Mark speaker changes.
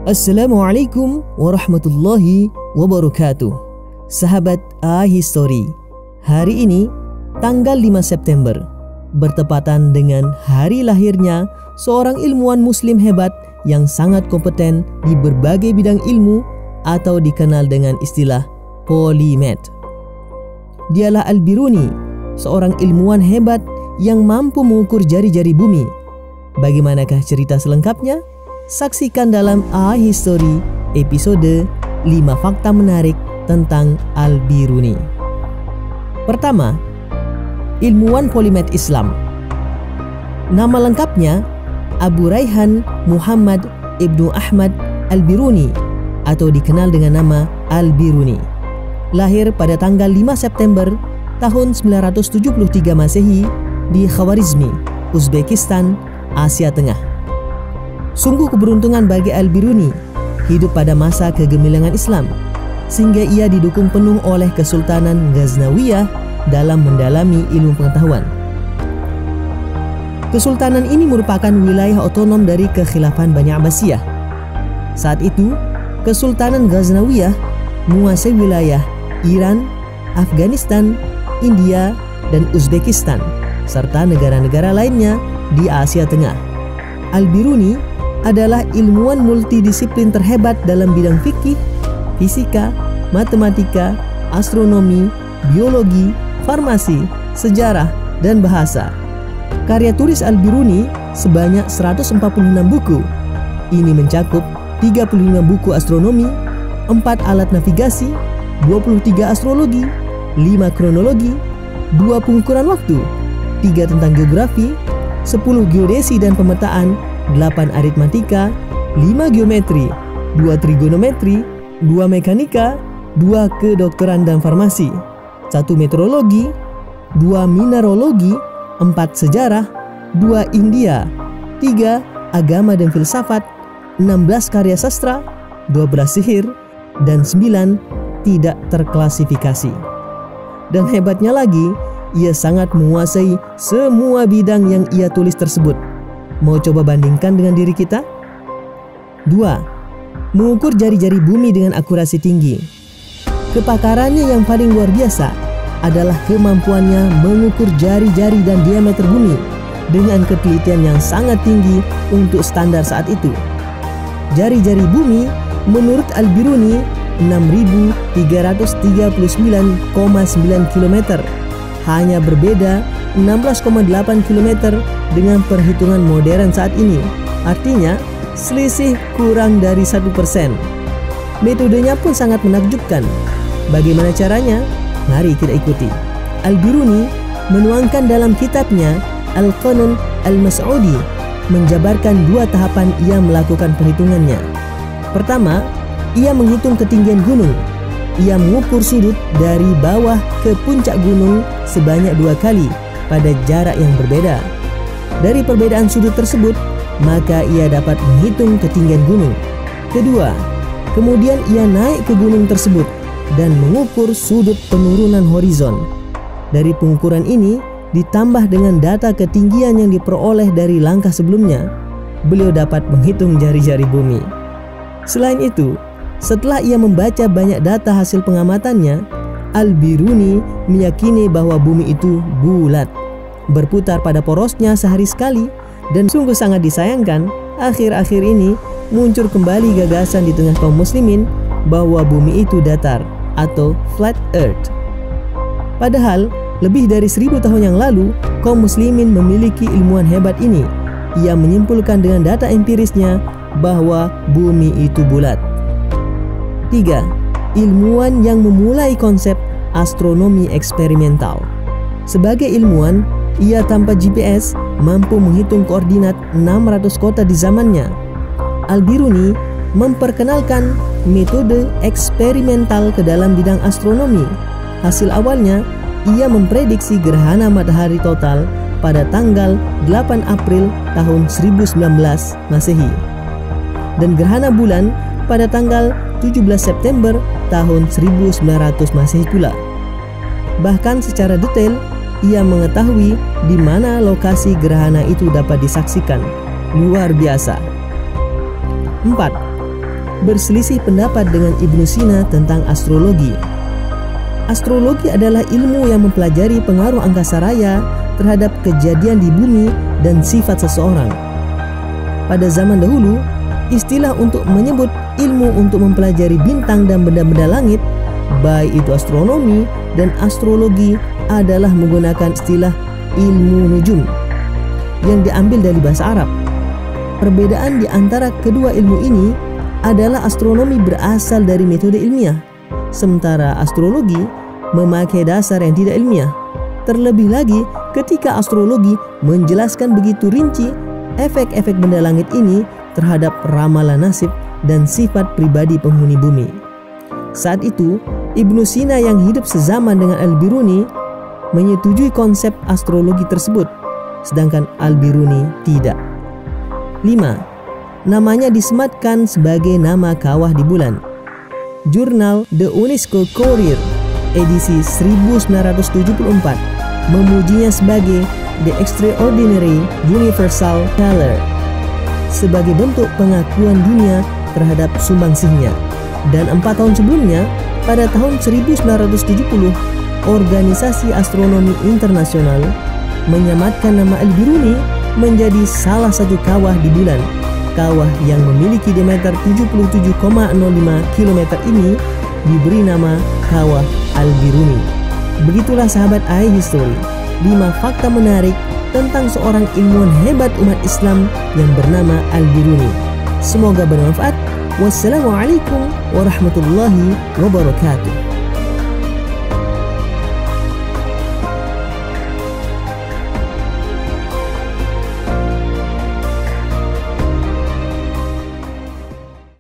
Speaker 1: Assalamualaikum warahmatullahi wabarakatuh. Sahabat History, hari ini tanggal 5 September bertepatan dengan hari lahirnya seorang ilmuwan muslim hebat yang sangat kompeten di berbagai bidang ilmu atau dikenal dengan istilah polymath. Dialah Al-Biruni, seorang ilmuwan hebat yang mampu mengukur jari-jari bumi. Bagaimanakah cerita selengkapnya? Saksikan dalam History episode 5 fakta menarik tentang Al-Biruni. Pertama, ilmuwan polymath Islam. Nama lengkapnya Abu Raihan Muhammad Ibnu Ahmad Al-Biruni atau dikenal dengan nama Al-Biruni. Lahir pada tanggal 5 September tahun 973 Masehi di Khawarizmi, Uzbekistan, Asia Tengah. Sungguh keberuntungan bagi Al-Biruni hidup pada masa kegemilangan Islam, sehingga ia didukung penuh oleh Kesultanan Ghaznawiyah dalam mendalami ilmu pengetahuan. Kesultanan ini merupakan wilayah otonom dari kekhilafan Bani Abbasiyah. Saat itu, Kesultanan Ghaznawiyah menguasai wilayah Iran, Afghanistan, India, dan Uzbekistan, serta negara-negara lainnya di Asia Tengah. Al-Biruni adalah ilmuwan multidisiplin terhebat dalam bidang fikih, fisika, matematika, astronomi, biologi, farmasi, sejarah, dan bahasa. Karya tulis Al-Biruni sebanyak 146 buku. Ini mencakup 35 buku astronomi, 4 alat navigasi, 23 astrologi, 5 kronologi, 2 pengukuran waktu, 3 tentang geografi, 10 geodesi dan pemetaan, 8 aritmatika, 5 geometri, 2 trigonometri, 2 mekanika, 2 kedokteran dan farmasi, 1 meteorologi, 2 mineralogi, 4 sejarah, 2 India, 3 agama dan filsafat, 16 karya sastra, 12 sihir, dan 9 tidak terklasifikasi. Dan hebatnya lagi, ia sangat menguasai semua bidang yang ia tulis tersebut. Mau coba bandingkan dengan diri kita? 2. Mengukur jari-jari bumi dengan akurasi tinggi. Kepakarannya yang paling luar biasa adalah kemampuannya mengukur jari-jari dan diameter bumi dengan ketelitian yang sangat tinggi untuk standar saat itu. Jari-jari bumi menurut Al-Biruni 6.339,9 km, hanya berbeda 16,8 km dengan perhitungan modern saat ini. Artinya, selisih kurang dari 1%. Metodenya pun sangat menakjubkan. Bagaimana caranya? Mari kita ikuti. Al-Biruni menuangkan dalam kitabnya Al-Qanun Al-Mas'udi menjabarkan 2 tahapan ia melakukan perhitungannya. Pertama, ia menghitung ketinggian gunung. Ia mengukur sudut dari bawah ke puncak gunung sebanyak 2 kali pada jarak yang berbeda. Dari perbedaan sudut tersebut, maka ia dapat menghitung ketinggian gunung. Kedua, kemudian ia naik ke gunung tersebut dan mengukur sudut penurunan horizon. Dari pengukuran ini, ditambah dengan data ketinggian yang diperoleh dari langkah sebelumnya, beliau dapat menghitung jari-jari bumi. Selain itu, setelah ia membaca banyak data hasil pengamatannya, Al-Biruni meyakini bahwa bumi itu bulat, berputar pada porosnya sehari sekali, dan sungguh sangat disayangkan akhir-akhir ini muncul kembali gagasan di tengah kaum muslimin bahwa bumi itu datar atau flat earth. Padahal lebih dari 1000 tahun yang lalu kaum muslimin memiliki ilmuwan hebat ini. Ia menyimpulkan dengan data empirisnya bahwa bumi itu bulat. 3. Ilmuwan yang memulai konsep astronomi eksperimental. Sebagai ilmuwan, ia tanpa GPS mampu menghitung koordinat 600 kota di zamannya. Al-Biruni memperkenalkan metode eksperimental ke dalam bidang astronomi. Hasil awalnya, ia memprediksi gerhana matahari total pada tanggal 8 April tahun 1019 Masehi dan gerhana bulan pada tanggal 17 September tahun 1900 Masehi pula. Bahkan secara detail, ia mengetahui di mana lokasi gerhana itu dapat disaksikan. Luar biasa. 4. berselisih pendapat dengan Ibnu Sina tentang astrologi. Astrologi adalah ilmu yang mempelajari pengaruh angkasa raya terhadap kejadian di bumi dan sifat seseorang. Pada zaman dahulu, istilah untuk menyebut ilmu untuk mempelajari bintang dan benda-benda langit, baik itu astronomi dan astrologi, adalah menggunakan istilah ilmu nujum yang diambil dari bahasa Arab. Perbedaan di antara kedua ilmu ini adalah astronomi berasal dari metode ilmiah, sementara astrologi memakai dasar yang tidak ilmiah. Terlebih lagi ketika astrologi menjelaskan begitu rinci efek-efek benda langit ini terhadap ramalan nasib dan sifat pribadi penghuni bumi. Saat itu, Ibnu Sina yang hidup sezaman dengan Al-Biruni menyetujui konsep astrologi tersebut, sedangkan Al-Biruni tidak. 5. Namanya disematkan sebagai nama kawah di bulan. Jurnal The UNESCO Courier edisi 1974 memujinya sebagai The Extraordinary Universal Color sebagai bentuk pengakuan dunia terhadap sumbangsihnya. Dan 4 tahun sebelumnya, pada tahun 1970, Organisasi Astronomi Internasional menyamatkan nama Al-Biruni menjadi salah satu kawah di bulan. Kawah yang memiliki diameter 77,05 km ini diberi nama Kawah Al-Biruni. Begitulah sahabat iHistory, 5 fakta menarik tentang seorang ilmuwan hebat umat Islam yang bernama Al-Biruni. Semoga bermanfaat. Wassalamualaikum warahmatullahi wabarakatuh.